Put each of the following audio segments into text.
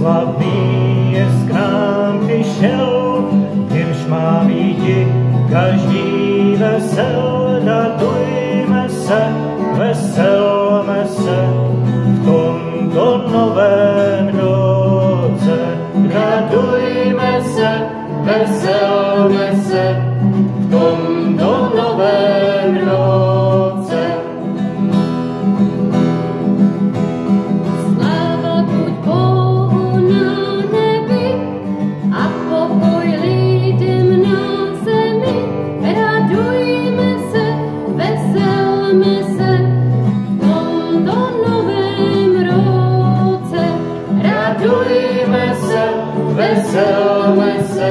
slavný jest k nám přišel, jenž má býti každý vesel, radujme se, veselme se v tomto novém roce. Radujme se, veselme se v tomto novém roce. Sláva buď Bohu na nebi a pokoj lidem na zemi. Radujme se, veselme se v tomto novém roce. Radujme se, veselme se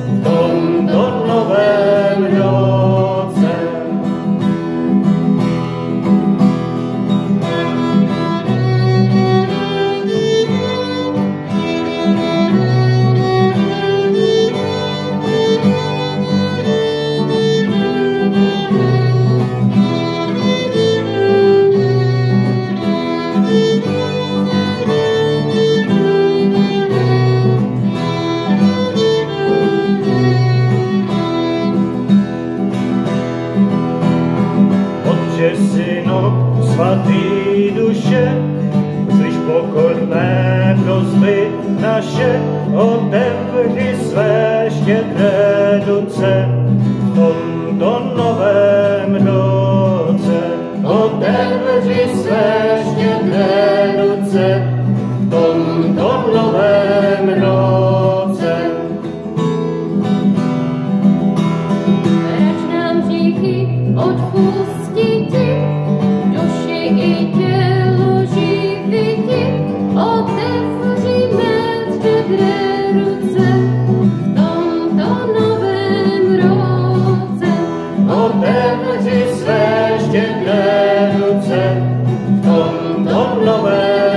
v tomto novém roce. Otče, Synu, svatý duše, slyš pokorné prosby naše, otevři své štědré ruce v tomto novém roce. Otevři své štědré ruce v tomto novém roce. Rač nám hříchy odpustiti, duši i tělo živiti, otevříme štědré ruce v tomto novém roce. Otevři své štědré ruce v tomto novém